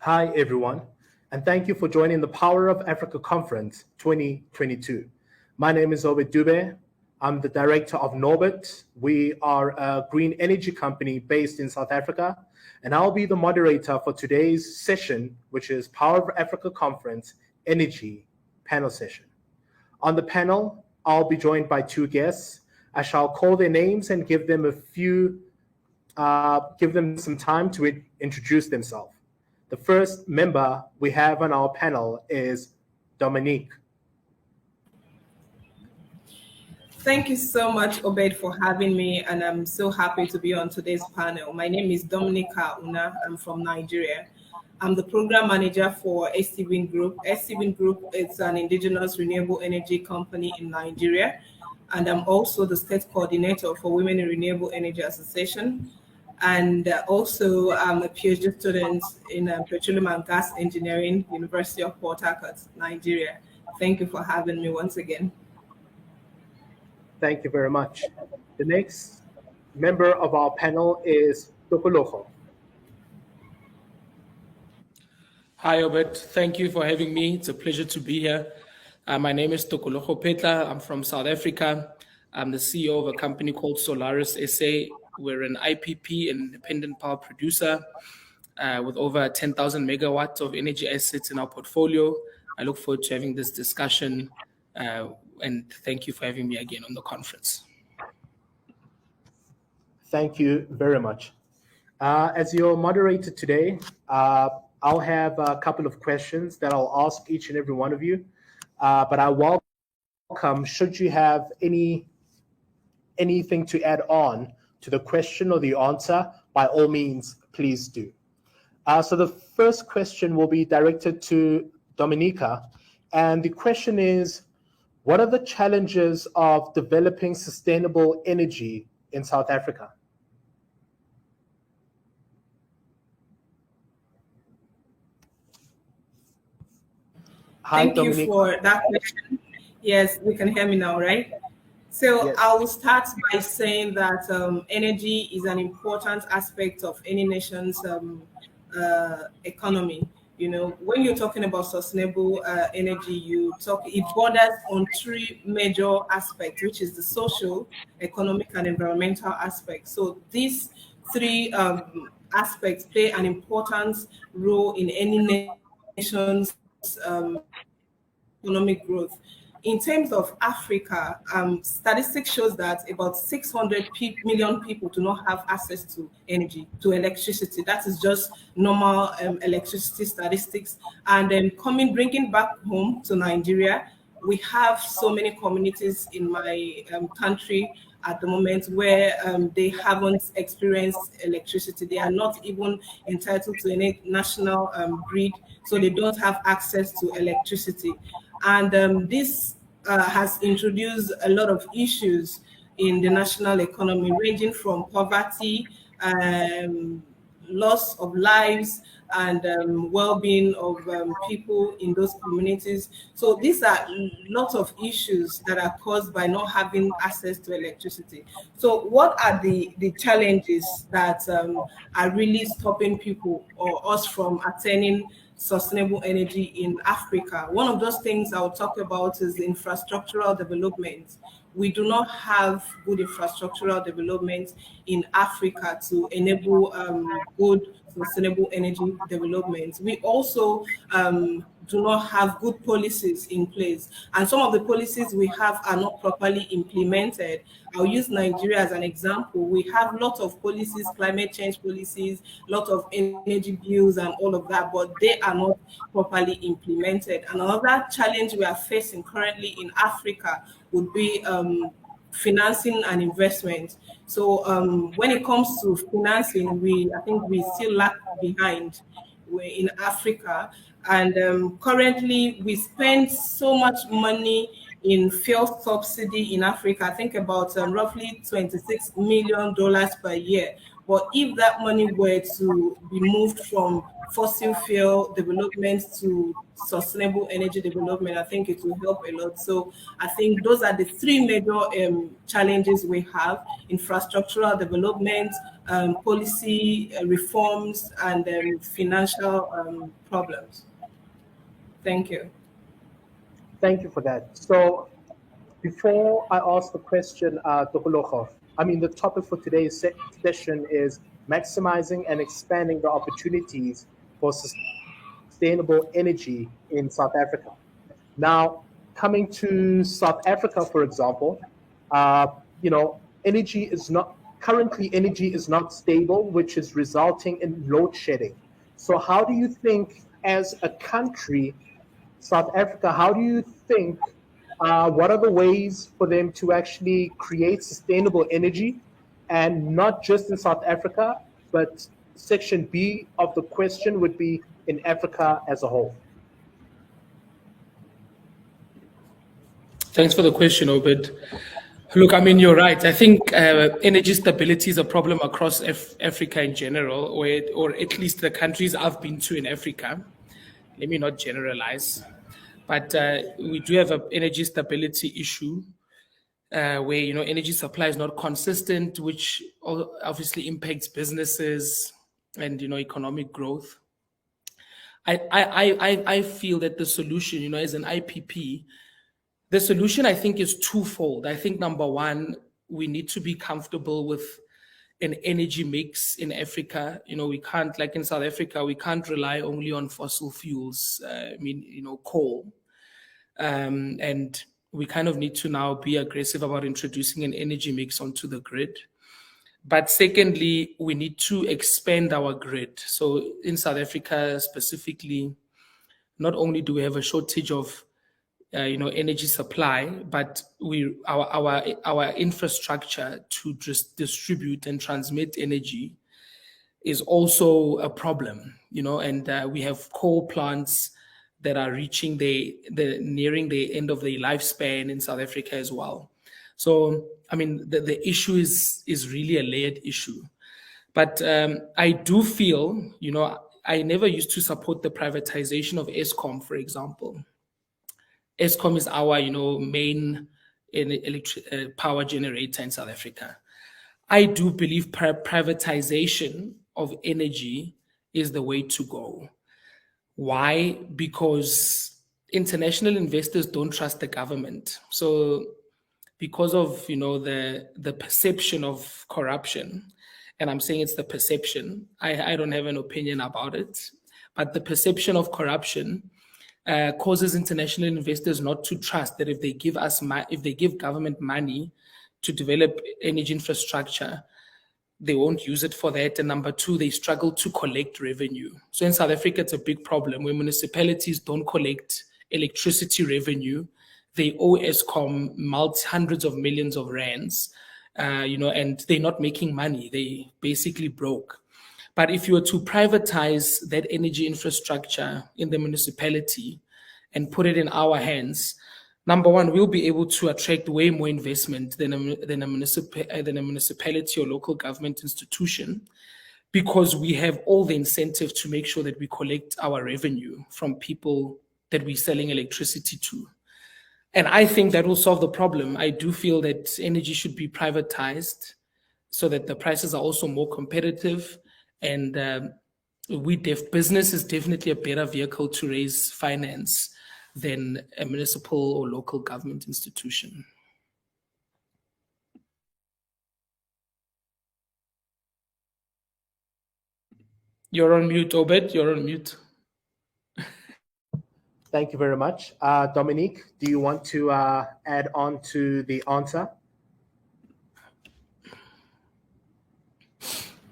Hi, everyone, and thank you for joining the Power of Africa Conference 2022. My name is Obed Dube. I'm the director of Norbit. We are a green energy company based in South Africa, and I'll be the moderator for today's session, which is Power of Africa Conference Energy panel session. On the panel, I'll be joined by two guests. I shall call their names and give them some time to introduce themselves. The first member we have on our panel is Dominique. Thank you so much, Obed, for having me, and I'm so happy to be on today's panel. My name is Dominica Una. I'm from Nigeria. I'm the program manager for SC Wind Group. SC Wind Group is an indigenous renewable energy company in Nigeria, and I'm also the state coordinator for Women in Renewable Energy Association. And also I'm a PhD student in Petroleum and Gas Engineering, University of Port Harcourt, Nigeria. Thank you for having me once again. Thank you very much. The next member of our panel is Tokoloho. Hi, Obed. Thank you for having me. It's a pleasure to be here. My name is Tokoloho Petla. I'm from South Africa. I'm the CEO of a company called Solaris SA. We're an IPP, an independent power producer, with over 10,000 megawatts of energy assets in our portfolio. I look forward to having this discussion, and thank you for having me again on the conference. Thank you very much. As your moderator today, I'll have a couple of questions that I'll ask each and every one of you, but I welcome, should you have anything to add on to the question or the answer, by all means, please do. So the first question will be directed to Dominica, and the question is, what are the challenges of developing sustainable energy in South Africa? Thank you for that question. Yes, we can hear me now, right? So yes. I will start by saying that energy is an important aspect of any nation's economy. You know, when you're talking about sustainable energy, it borders on three major aspects, which is the social, economic, and environmental aspects. So these three aspects play an important role in any nation's economic growth. In terms of Africa, statistics shows that about 600 million people do not have access to energy, to electricity. That is just normal electricity statistics. And then bringing back home to Nigeria, we have so many communities in my country at the moment where they haven't experienced electricity. They are not even entitled to any national grid, so they don't have access to electricity. And this has introduced a lot of issues in the national economy, ranging from poverty, loss of lives, and well-being of people in those communities. So these are lots of issues that are caused by not having access to electricity. So what are the challenges that are really stopping people or us from attaining sustainable energy in Africa? One of those things I'll talk about is infrastructural development. We do not have good infrastructural development in Africa to enable good sustainable energy development. We also do not have good policies in place. And some of the policies we have are not properly implemented. I'll use Nigeria as an example. We have lots of policies, climate change policies, lots of energy bills and all of that, but they are not properly implemented. And another challenge we are facing currently in Africa would be financing and investment. So when it comes to financing, I think we still lag behind in Africa. And currently we spend so much money in fuel subsidy in Africa. I think about roughly $26 million per year. But if that money were to be moved from fossil fuel development to sustainable energy development, I think it will help a lot. So I think those are the three major challenges we have: infrastructural development, policy reforms, and financial problems. Thank you. Thank you for that. So before I ask the question, Tokolokhov, the topic for today's session is maximizing and expanding the opportunities for sustainable energy in South Africa. Now, coming to South Africa, for example, energy is not stable, which is resulting in load shedding. So how do you think, as a country, South Africa, how do you think, what are the ways for them to actually create sustainable energy, and not just in South Africa, but section B of the question would be in Africa as a whole? Thanks for the question, Obed. Look, you're right. I think energy stability is a problem across Africa in general, or at least the countries I've been to in Africa. Let me not generalize. But we do have an energy stability issue where, energy supply is not consistent, which obviously impacts businesses and, economic growth. I feel that the solution, as an IPP, the solution, I think, is twofold. I think, number one, we need to be comfortable with an energy mix in Africa. We can't, like in South Africa, we can't rely only on fossil fuels, coal. And we kind of need to now be aggressive about introducing an energy mix onto the grid. But secondly, we need to expand our grid. So in South Africa specifically, not only do we have a shortage of energy supply, but our infrastructure to just distribute and transmit energy is also a problem, and we have coal plants that are reaching nearing the end of their lifespan in South Africa as well. So, the issue is really a layered issue. But I do feel, I never used to support the privatization of Eskom, for example. Eskom is our, main power generator in South Africa. I do believe privatization of energy is the way to go. Why? Because international investors don't trust the government. So because of, the perception of corruption, and I'm saying it's the perception, I don't have an opinion about it, but the perception of corruption causes international investors not to trust that if they give government money to develop energy infrastructure, they won't use it for that. And number two, they struggle to collect revenue. So in South Africa, it's a big problem where municipalities don't collect electricity revenue. They owe Eskom hundreds of millions of rands, and they're not making money. They basically broke. But if you were to privatize that energy infrastructure in the municipality and put it in our hands, number one, we'll be able to attract way more investment than a municipality or local government institution, because we have all the incentive to make sure that we collect our revenue from people that we're selling electricity to. And I think that will solve the problem. I do feel that energy should be privatized so that the prices are also more competitive. And business is definitely a better vehicle to raise finance than a municipal or local government institution. You're on mute, Obed. You're on mute. Thank you very much. Dominique, do you want to add on to the answer?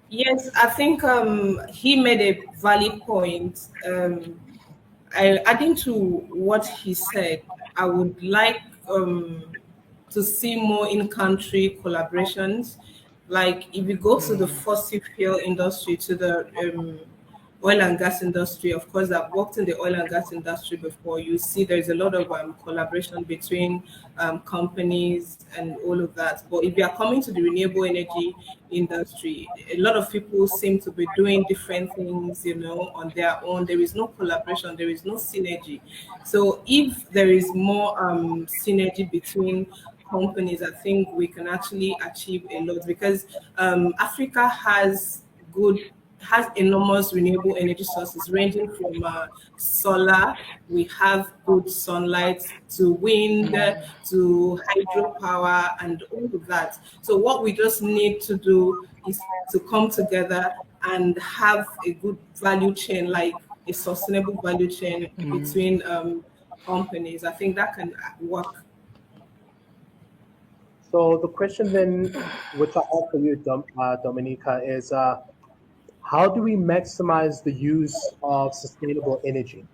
Yes, I think he made a valid point. Adding to what he said, I would like to see more in-country collaborations. Like if you go to the fossil fuel industry, to the oil and gas industry. Of course, I've worked in the oil and gas industry before. You see there's a lot of collaboration between companies and all of that. But if you are coming to the renewable energy industry, a lot of people seem to be doing different things, on their own. There is no collaboration, there is no synergy. So if there is more synergy between companies, I think we can actually achieve a lot, because Africa has enormous renewable energy sources ranging from solar. We have good sunlight, to wind, to hydropower, and all of that. So what we just need to do is to come together and have a good value chain, like a sustainable value chain between companies. I think that can work. So the question then, which I have for you, Dominica, is how do we maximize the use of sustainable energy?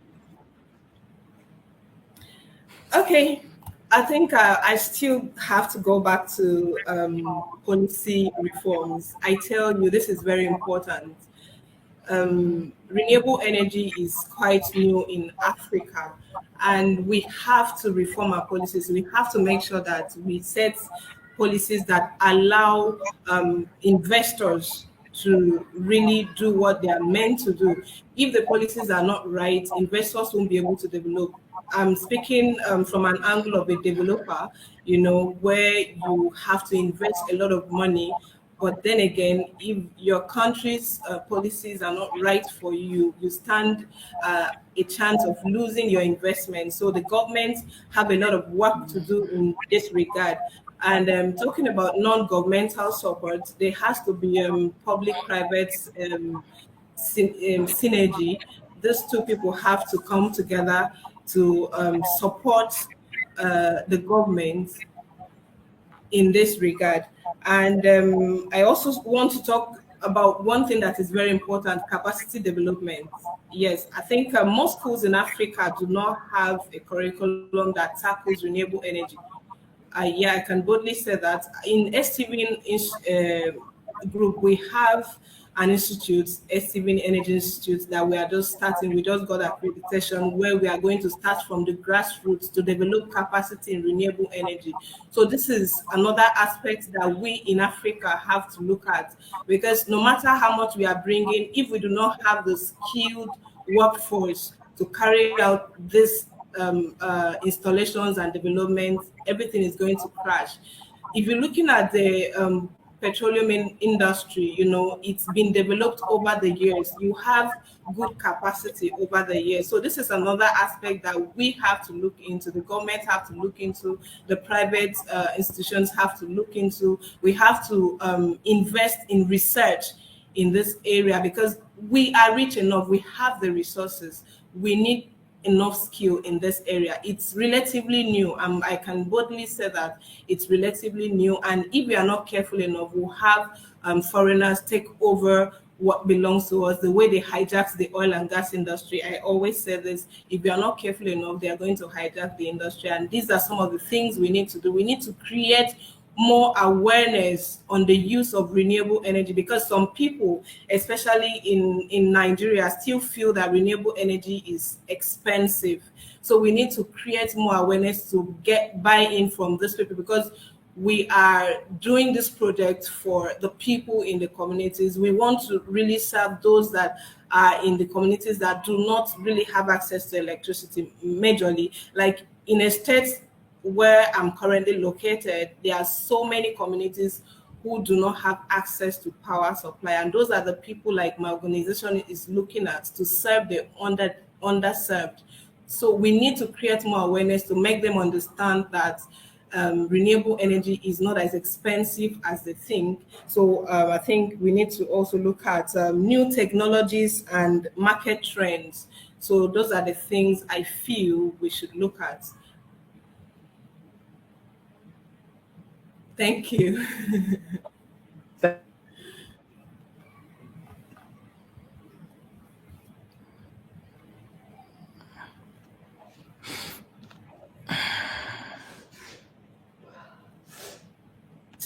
Okay, I think I still have to go back to policy reforms. I tell you, this is very important. Renewable energy is quite new in Africa, and we have to reform our policies. We have to make sure that we set policies that allow investors to really do what they are meant to do. If the policies are not right, investors won't be able to develop. I'm speaking from an angle of a developer, where you have to invest a lot of money. But then again, if your country's policies are not right for you, you stand a chance of losing your investment. So the government have a lot of work to do in this regard. And talking about non-governmental support, there has to be public-private synergy. These two people have to come together to support the government in this regard. And I also want to talk about one thing that is very important: capacity development. Yes, I think most schools in Africa do not have a curriculum that tackles renewable energy. Yeah, I can boldly say that in STV group, we have an institute, STV Energy Institute, that we are just starting. We just got accreditation, where we are going to start from the grassroots to develop capacity in renewable energy. So this is another aspect that we in Africa have to look at, because no matter how much we are bringing, if we do not have the skilled workforce to carry out this installations and development, everything is going to crash. If you're looking at the petroleum industry, it's been developed over the years. You have good capacity over the years. So this is another aspect that we have to look into. The government have to look into. The private institutions have to look into. We have to invest in research in this area, because we are rich enough. We have the resources. We need enough skill in this area. It's relatively new. I can boldly say that it's relatively new. And if we are not careful enough, we'll have foreigners take over what belongs to us, the way they hijacked the oil and gas industry. I always say this: if we are not careful enough, they are going to hijack the industry. And these are some of the things we need to do. We need to create more awareness on the use of renewable energy, because some people, especially in Nigeria, still feel that renewable energy is expensive. So we need to create more awareness to get buy-in from these people, because we are doing this project for the people in the communities. We want to really serve those that are in the communities that do not really have access to electricity majorly. Like in a state where I'm currently located, there are so many communities who do not have access to power supply, and those are the people like my organization is looking at, to serve the underserved. So we need to create more awareness to make them understand that renewable energy is not as expensive as they think. So I think we need to also look at new technologies and market trends. So those are the things I feel we should look at. Thank you.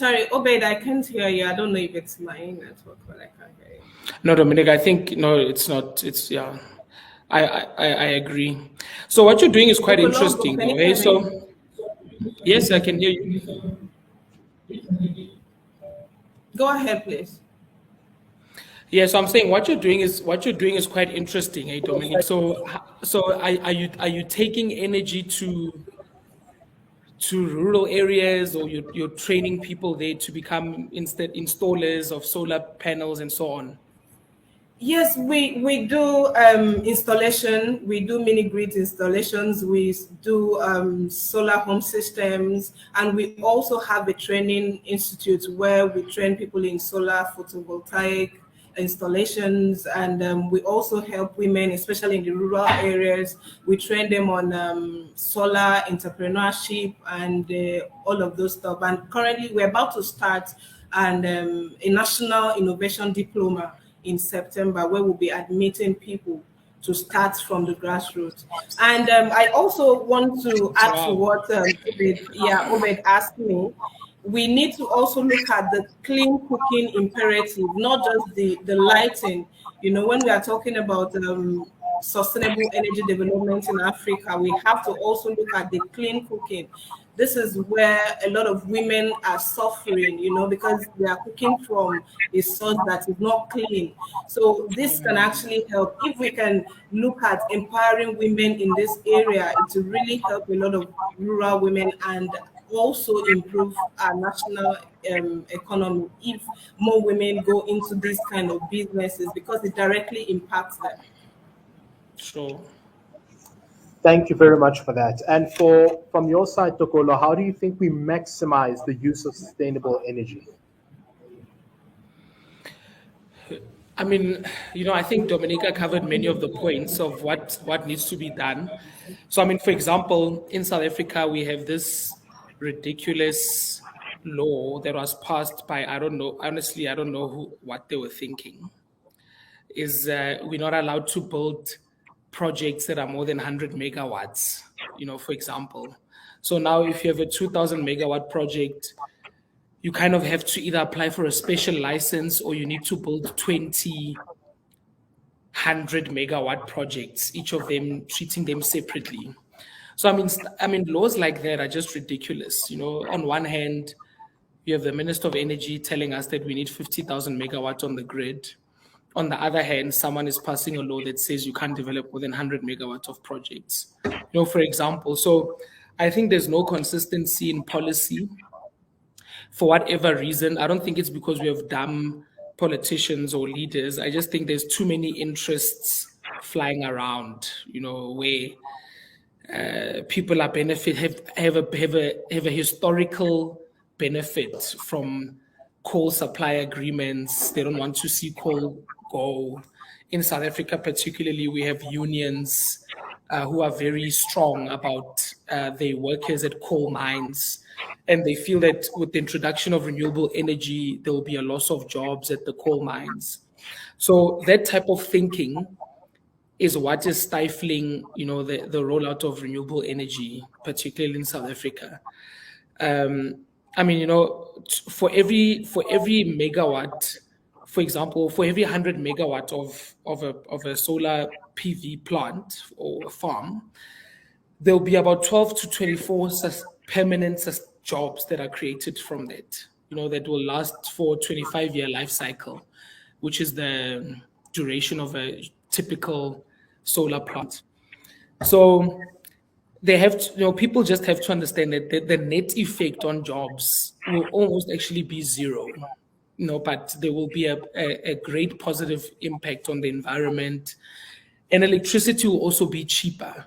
Sorry, Obed, I can't hear you. I don't know if it's my network, but I can't hear you. No, Dominic, I think no, it's not. It's yeah. I agree. So what you're doing is quite interesting, though. Hey, so yes, I can hear you. Go ahead, please. Yeah, so I'm saying what you're doing is quite interesting, hey Dominic. So are you taking energy to rural areas, or you're training people there to become installers of solar panels and so on? Yes, we do installation. We do mini grid installations. We do solar home systems, and we also have a training institute where we train people in solar photovoltaic installations, and we also help women, especially in the rural areas. We train them on solar entrepreneurship and all of those stuff. And currently, we're about to start a national innovation diploma in September, where we'll be admitting people to start from the grassroots. And I also want to add to what Obed asked me. We need to also look at the clean cooking imperative, not just the lighting. You know, when we are talking about sustainable energy development in Africa, we have to also look at the clean cooking. This is where a lot of women are suffering, you know, because they are cooking from a source that is not clean. So this can actually help. If we can look at empowering women in this area, it will really help a lot of rural women and also improve our national economy if more women go into these kind of businesses, because it directly impacts them. Sure. Thank you very much for that. And from your side, Tokolo, how do you think we maximize the use of sustainable energy? I mean, you know, I think Dominica covered many of the points of what needs to be done. So, I mean, for example, in South Africa, we have this ridiculous law that was passed by, I don't know, honestly, I don't know what they were thinking, is we're not allowed to build projects that are more than 100 megawatts, you know, for example. So now if you have a 2,000 megawatt project, you kind of have to either apply for a special license, or you need to build 20 100 megawatt projects, each of them treating them separately. So I mean, laws like that are just ridiculous. You know, on one hand, you have the Minister of Energy telling us that we need 50,000 megawatts on the grid. On the other hand, someone is passing a law that says you can't develop more than 100 megawatts of projects. You know, for example, so I think there's no consistency in policy for whatever reason. I don't think it's because we have dumb politicians or leaders. I just think there's too many interests flying around, you know, where people are have a historical benefit from coal supply agreements. They don't want to see coal go. In South Africa, particularly, we have unions who are very strong about their workers at coal mines. And they feel that with the introduction of renewable energy, there will be a loss of jobs at the coal mines. So that type of thinking is what is stifling, you know, the rollout of renewable energy, particularly in South Africa. I mean, you know, for every megawatt, for example, for every 100 megawatt of a solar PV plant or farm, there'll be about 12 to 24 permanent jobs that are created from that, you know, that will last for 25-year life cycle, which is the duration of a typical solar plant. So they have to, you know, people just have to understand that the net effect on jobs will almost actually be zero, you know, but there will be a great positive impact on the environment, and electricity will also be cheaper.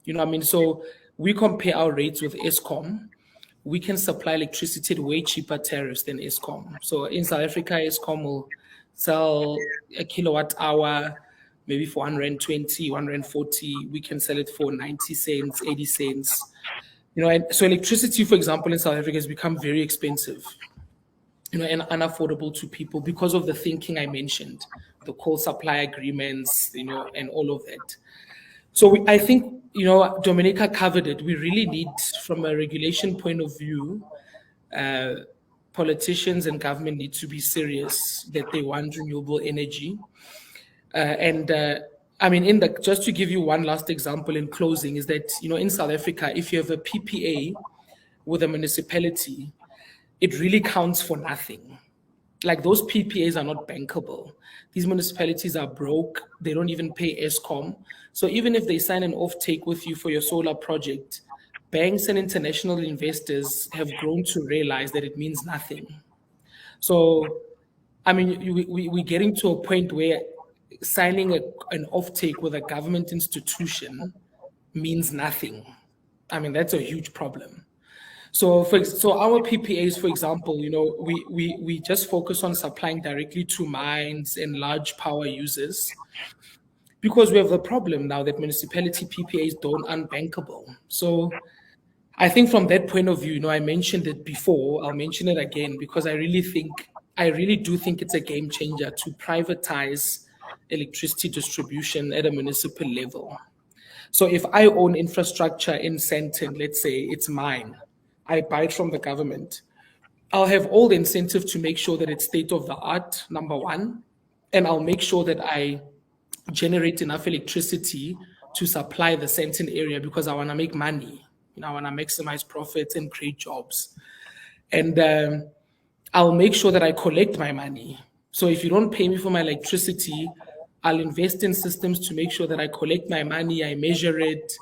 You know what I mean? So we compare our rates with Eskom. We can supply electricity at way cheaper tariffs than Eskom. So in South Africa, Eskom will sell a kilowatt hour maybe for 120, 140. We can sell it for 90 cents, 80 cents. You know, and so electricity, for example, in South Africa has become very expensive, you know, and unaffordable to people because of the thinking I mentioned, the coal supply agreements, you know, and all of that. So I think, you know, Dominica covered it. We really need, from a regulation point of view, politicians and government need to be serious that they want renewable energy. I mean, just to give you one last example in closing, is that, in South Africa, if you have a PPA with a municipality, it really counts for nothing. Like, those PPAs are not bankable. These municipalities are broke. They don't even pay Eskom. So even if they sign an offtake with you for your solar project, banks and international investors have grown to realize that it means nothing. So, I mean, we're getting to a point where signing an offtake with a government institution means nothing. I mean, that's a huge problem. So our PPAs, for example, we just focus on supplying directly to mines and large power users, because we have the problem now that municipality PPAs don't unbankable. So I think from that point of view, I mentioned it before, I'll mention it again, because I really do think it's a game changer to privatize electricity distribution at a municipal level. So if I own infrastructure in Sandton, let's say it's mine, I buy it from the government, I'll have all the incentive to make sure that it's state of the art, number one, and I'll make sure that I generate enough electricity to supply the Sandton area, because I want to make money. I want to maximize profits and create jobs. And I'll make sure that I collect my money. So if you don't pay me for my electricity, I'll invest in systems to make sure that I collect my money, I measure it.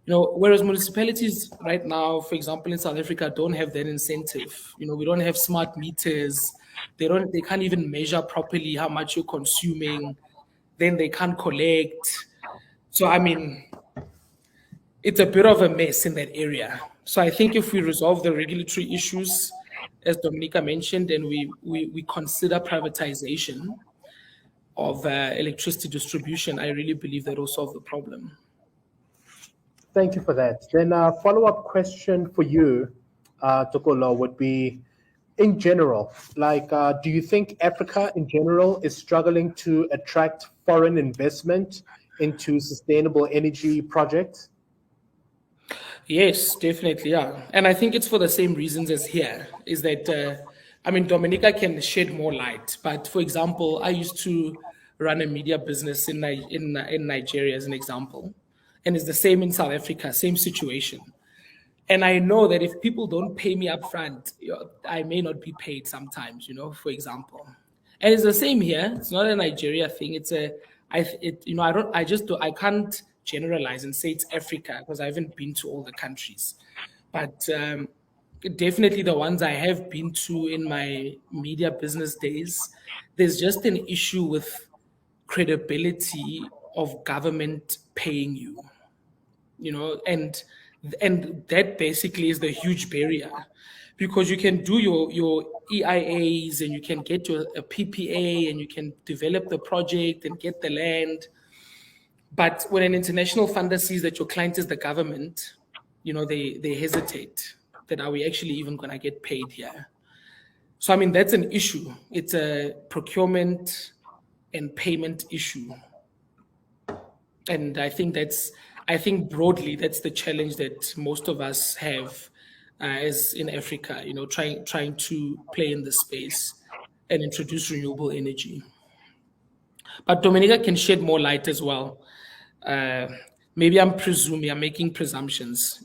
Whereas municipalities right now, for example, in South Africa, don't have that incentive. We don't have smart meters. They can't even measure properly how much you're consuming. Then they can't collect. So, I mean, it's a bit of a mess in that area. So I think if we resolve the regulatory issues, as Dominica mentioned, and we consider privatization of electricity distribution, I really believe that will solve the problem. Thank you for that. Then a follow-up question for you, Tokolo, would be, in general, do you think Africa in general is struggling to attract foreign investment into sustainable energy projects? Yes, definitely, yeah. And I think it's for the same reasons as here, is that, Dominica can shed more light. But for example, I used to run a media business in Nigeria as an example. And it's the same in South Africa, same situation. And I know that if people don't pay me up front, I may not be paid sometimes, for example. And it's the same here. It's not a Nigeria thing. I can't generalize and say it's Africa, because I haven't been to all the countries. But definitely the ones I have been to in my media business days, there's just an issue with credibility of government paying you, and that basically is the huge barrier, because you can do your EIAs and you can get a PPA and you can develop the project and get the land. But when an international funder sees that your client is the government, they hesitate that, are we actually even going to get paid here? So, that's an issue. It's a procurement and payment issue. And I think broadly, that's the challenge that most of us have as in Africa, trying to play in the space and introduce renewable energy. But Dominica can shed more light as well. Maybe I'm making presumptions.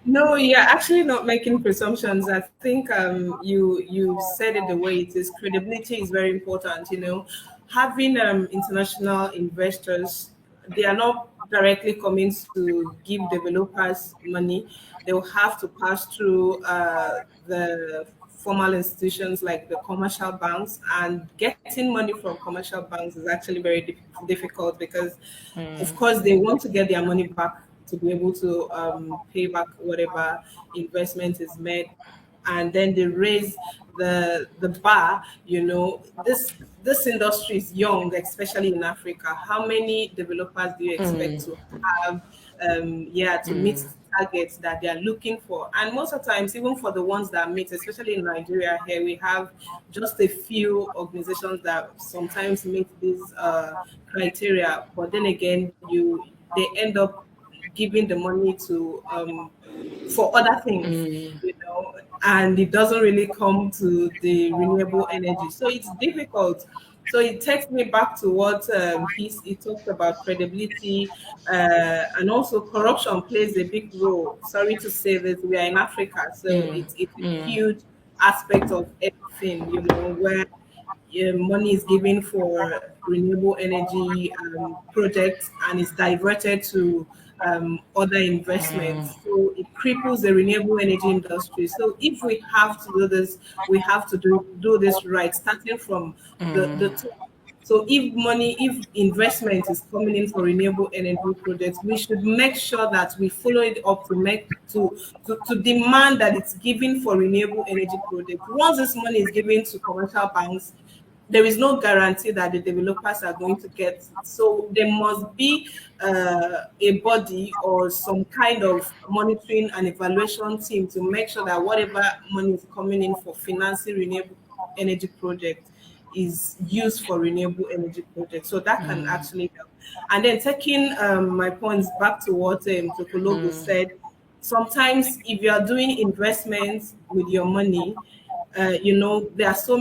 No, you're actually not making presumptions. I think you said it the way it is. Credibility is very important. Having international investors, they are not directly coming to give developers money. They will have to pass through the formal institutions like the commercial banks, and getting money from commercial banks is actually very difficult, because of course they want to get their money back to be able to pay back whatever investment is made, and then they raise the bar. This industry is young, especially in Africa. How many developers do you expect to have to meet targets that they are looking for? And most of the times, even for the ones that meet, especially in Nigeria here, we have just a few organizations that sometimes meet these criteria, but then again, they end up giving the money to for other things, and it doesn't really come to the renewable energy. So it's difficult. So it takes me back to what he talked about credibility, and also corruption plays a big role. Sorry to say this, we are in Africa, so it's a huge aspect of everything, where money is given for renewable energy projects and is diverted to other investments. So it cripples the renewable energy industry. So if we have to do this, we have to do this right, starting from the top. So if investment is coming in for renewable energy projects, we should make sure that we follow it up to demand that it's given for renewable energy projects. Once this money is given to commercial banks, there is no guarantee that the developers are going to get it. So there must be a body or some kind of monitoring and evaluation team to make sure that whatever money is coming in for financing renewable energy projects is used for renewable energy projects. So that can actually help. And then taking my points back to what Tokologo said, sometimes if you are doing investments with your money, there's so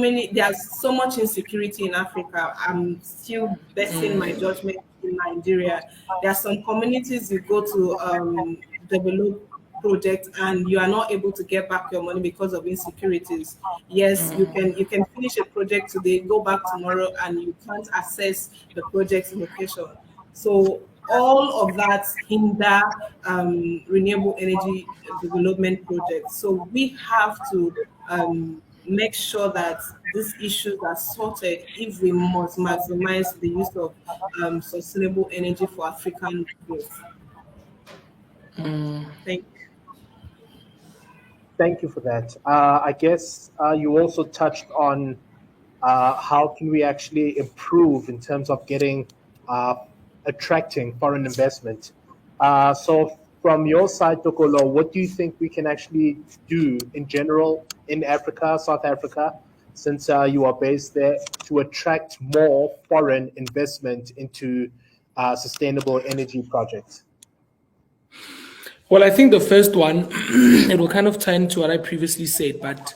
much insecurity in Africa. I'm still basing my judgment in Nigeria. There are some communities you go to develop projects and you are not able to get back your money because of insecurities. Yes, you can finish a project today, go back tomorrow, and you can't access the project's location. So all of that hinder renewable energy development projects. So we have to make sure that these issues are sorted if we must maximize the use of sustainable energy for African growth. Thank you. Thank you for that. I guess you also touched on how can we actually improve in terms of attracting foreign investment. So from your side, Tokolo, what do you think we can actually do in general in Africa, South Africa, since you are based there, to attract more foreign investment into sustainable energy projects? Well, I think the first one, it will kind of tie into what I previously said, but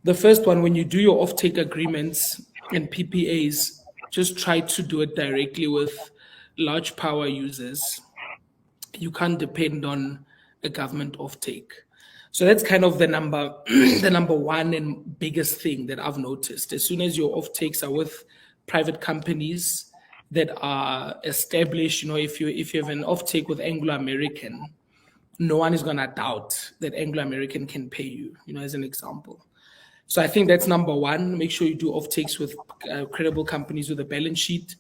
the first one, when you do your offtake agreements and PPAs, just try to do it directly with large power users. You can't depend on a government offtake. So that's kind of the number one and biggest thing that I've noticed. As soon as your offtakes are with private companies that are established, if you have an offtake with Anglo American, no one is going to doubt that Anglo American can pay you, as an example. So I think that's number one. Make sure you do offtakes with credible companies with a balance sheet.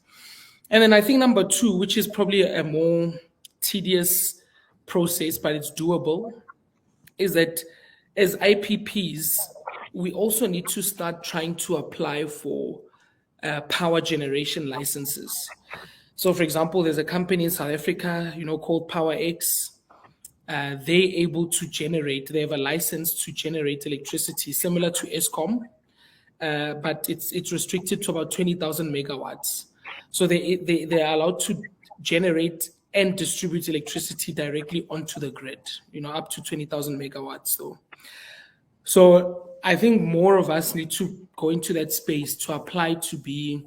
And then I think number two, which is probably a more tedious process, but it's doable, is that as IPPs, we also need to start trying to apply for power generation licenses. So, for example, there's a company in South Africa, called PowerX. They're able to generate, they have a license to generate electricity similar to Eskom, but it's restricted to about 20,000 megawatts. So they are allowed to generate and distribute electricity directly onto the grid, up to 20,000 megawatts though. So I think more of us need to go into that space to apply to be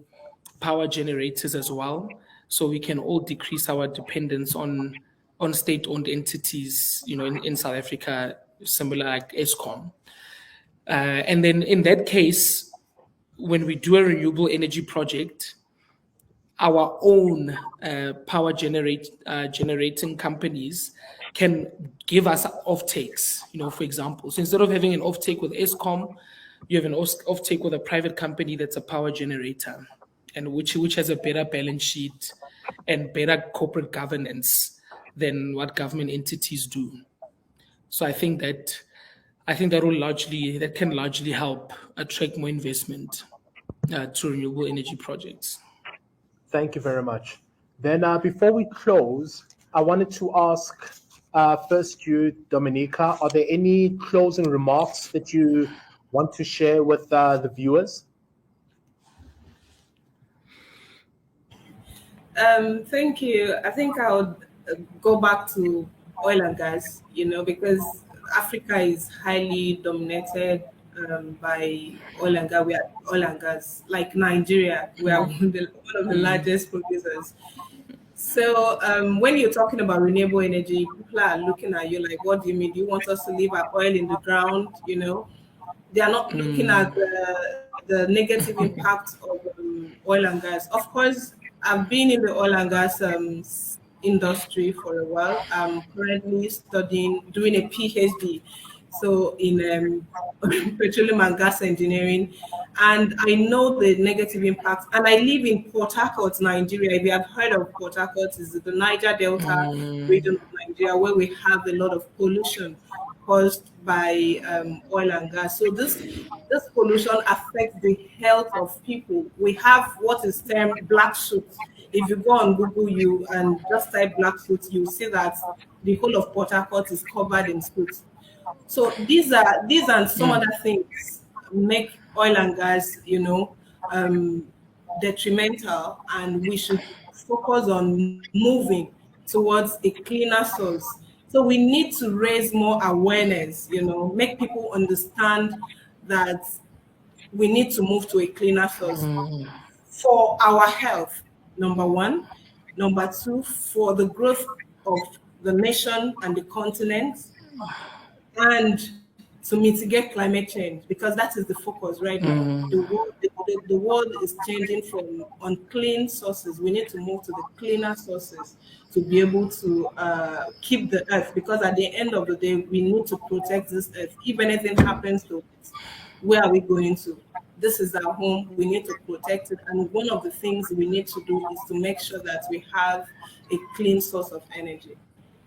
power generators as well, so we can all decrease our dependence on state-owned entities, in South Africa, similar like Eskom. And then in that case, when we do a renewable energy project, our own power generating companies can give us offtakes, for example. So instead of having an offtake with Eskom, you have an offtake with a private company that's a power generator, and which has a better balance sheet and better corporate governance than what government entities do. So I think that can largely help attract more investment to renewable energy projects. Thank you very much. Then before we close, I wanted to ask first you, Dominica, are there any closing remarks that you want to share with the viewers? Thank you. I think I would go back to oil and gas, because Africa is highly dominated by oil and gas. We are oil and gas, like Nigeria. We are one of the largest producers. So when you're talking about renewable energy, people are looking at you like, what do you mean? Do you want us to leave our oil in the ground? They are not looking at the negative impact of oil and gas. Of course, I've been in the oil and gas industry for a while. I'm currently doing a PhD, so in petroleum and gas engineering, and I know the negative impact. And I live in Port Harcourt, Nigeria. If you have heard of Port Harcourt, is the Niger Delta region of Nigeria, where we have a lot of pollution caused by oil and gas. So this pollution affects the health of people. We have what is termed black soot. If you go on Google and just type black soot, you see that the whole of Port Harcourt is covered in soot. So these and some other things make oil and gas, detrimental, and we should focus on moving towards a cleaner source. So we need to raise more awareness, make people understand that we need to move to a cleaner source for our health, number one. Number two, for the growth of the nation and the continent, and to mitigate climate change, because that is the focus right now. The world is changing from unclean sources. We need to move to the cleaner sources to be able to keep the earth, because at the end of the day, we need to protect this earth. If anything happens to it, where are we going to? This is our home. We need to protect it. And one of the things we need to do is to make sure that we have a clean source of energy.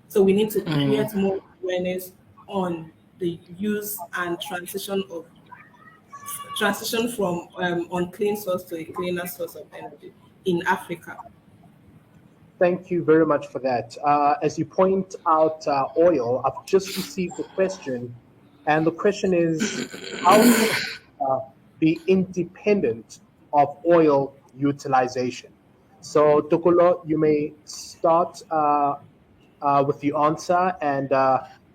So we need to create more awareness on the use and transition from unclean source to a cleaner source of energy in Africa. Thank you very much for that. As you point out oil, I've just received a question, and the question is, how can be independent of oil utilization? So, Tokolo, you may start with the answer, and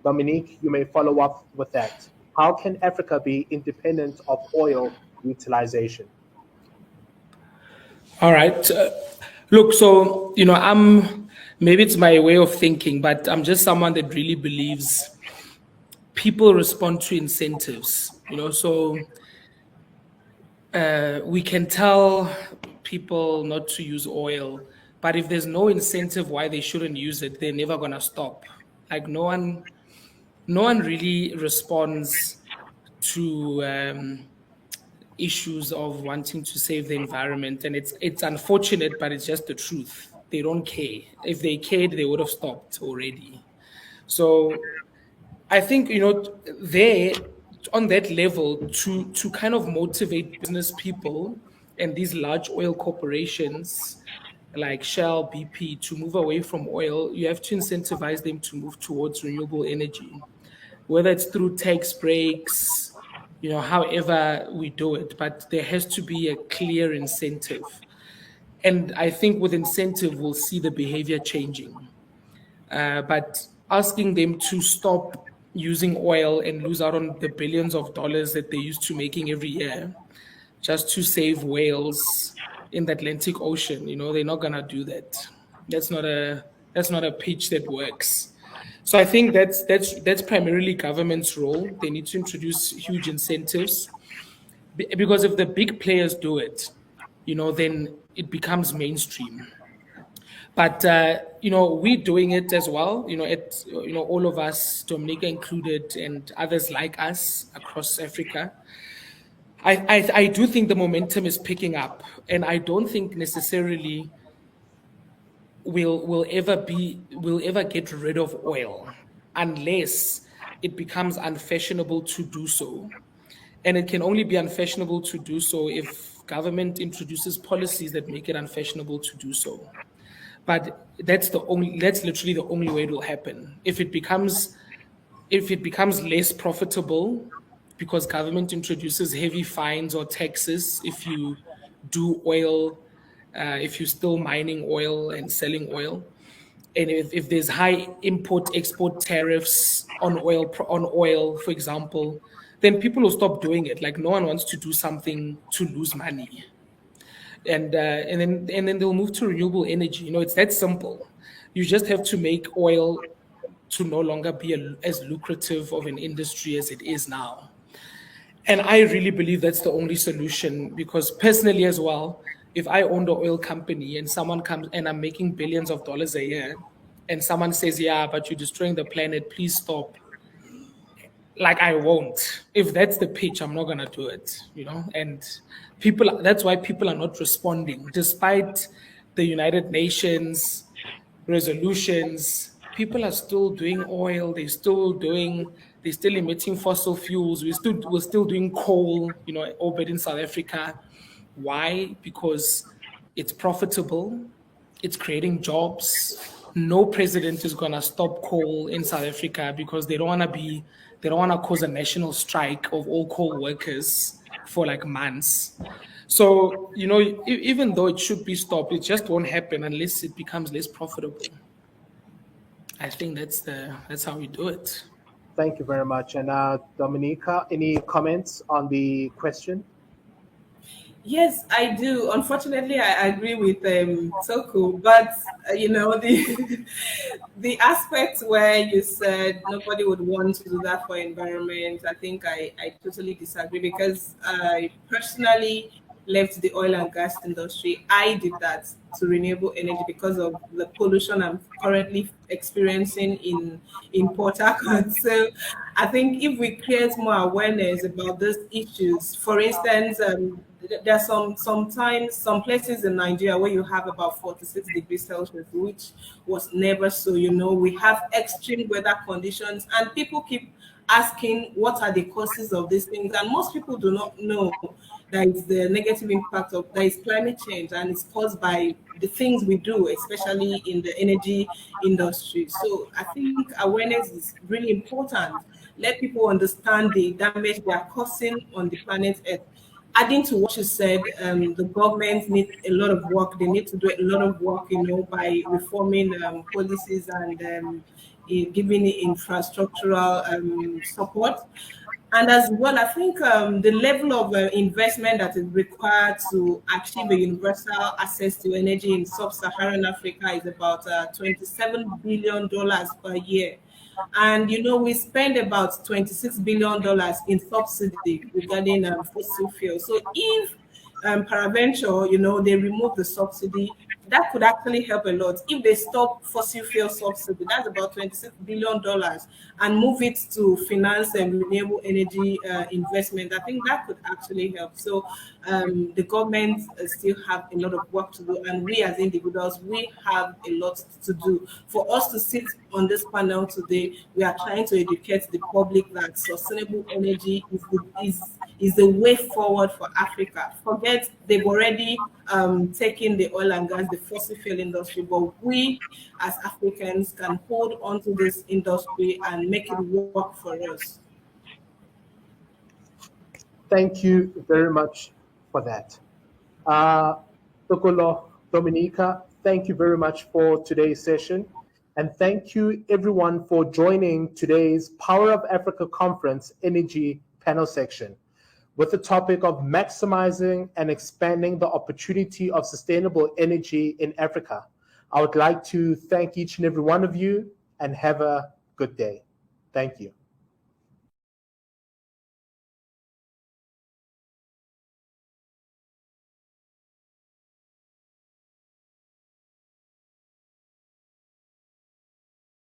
Dominique, you may follow up with that. How can Africa be independent of oil utilization? All right. Look, so, maybe it's my way of thinking, but I'm just someone that really believes people respond to incentives, so we can tell people not to use oil, but if there's no incentive why they shouldn't use it, they're never going to stop. Like no one really responds to issues of wanting to save the environment, and it's unfortunate, but it's just the truth. They don't care. If they cared, they would have stopped already. So I think there on that level, to kind of motivate business people and these large oil corporations like Shell, BP, to move away from oil, you have to incentivize them to move towards renewable energy, whether it's through tax breaks, however we do it, but there has to be a clear incentive. And I think with incentive, we'll see the behavior changing. But asking them to stop using oil and lose out on the billions of dollars that they're used to making every year just to save whales in the Atlantic Ocean, they're not gonna do that. That's not a pitch that works. So I think that's primarily government's role. They need to introduce huge incentives, because if the big players do it, then it becomes mainstream. But we're doing it as well. All of us, Dominica included, and others like us across Africa. I do think the momentum is picking up, and I don't think necessarily we'll ever get rid of oil unless it becomes unfashionable to do so. And it can only be unfashionable to do so if government introduces policies that make it unfashionable to do so. But that's literally the only way it will happen. If it becomes less profitable because government introduces heavy fines or taxes if you do oil, if you're still mining oil and selling oil, And if there's high import-export tariffs on oil, for example, then people will stop doing it. Like no one wants to do something to lose money, and then they'll move to renewable energy. It's that simple. You just have to make oil to no longer be as lucrative of an industry as it is now. And I really believe that's the only solution, because personally as well, if I owned an oil company and someone comes and I'm making billions of dollars a year and someone says, yeah, but you're destroying the planet, please stop. Like I won't. If that's the pitch, I'm not going to do it, and that's why people are not responding. Despite the United Nations resolutions, people are still doing oil. They're still emitting fossil fuels. We're still doing coal, Orbit in South Africa. Why? Because it's profitable. It's creating jobs. No president is going to stop coal in South Africa because they don't want to cause a national strike of all coal workers for like months. So, even though it should be stopped, it just won't happen unless it becomes less profitable. I think that's how we do it. Thank you very much. And Dominica, any comments on the question? Yes, I do. Unfortunately, I agree with Toko, but the aspect where you said nobody would want to do that for environment, I think I totally disagree, because I personally left the oil and gas industry. I did that to renewable energy because of the pollution I'm currently experiencing in Port Harcourt. So I think if we create more awareness about these issues, for instance, there are sometimes some places in Nigeria where you have about 46 degrees Celsius, which was never so. We have extreme weather conditions, and people keep asking what are the causes of these things, and most people do not know that it's the negative impact of that is climate change, and it's caused by the things we do, especially in the energy industry. So I think awareness is really important. Let people understand the damage they are causing on the planet Earth. Adding to what you said, the government needs a lot of work. They need to do a lot of work, by reforming policies and giving infrastructural support. And as well, I think the level of investment that is required to achieve a universal access to energy in sub-Saharan Africa is about $27 billion per year. And, we spend about $26 billion in subsidy regarding fossil fuels. So if peradventure, they remove the subsidy, that could actually help a lot. If they stop fossil fuel subsidy, that's about $26 billion, and move it to finance and renewable energy investment, I think that could actually help. So the government still have a lot of work to do, and we as individuals, we have a lot to do. For us to sit on this panel today, we are trying to educate the public that sustainable energy is the way forward for Africa. Forget they've already taken the oil and gas, the fossil fuel industry, but we as Africans can hold on to this industry and make it work for us. Thank you very much for that. Tokolo, Dominica, thank you very much for today's session. And thank you everyone for joining today's Power of Africa Conference Energy panel section with the topic of maximizing and expanding the opportunity of sustainable energy in Africa. I would like to thank each and every one of you and have a good day. Thank you.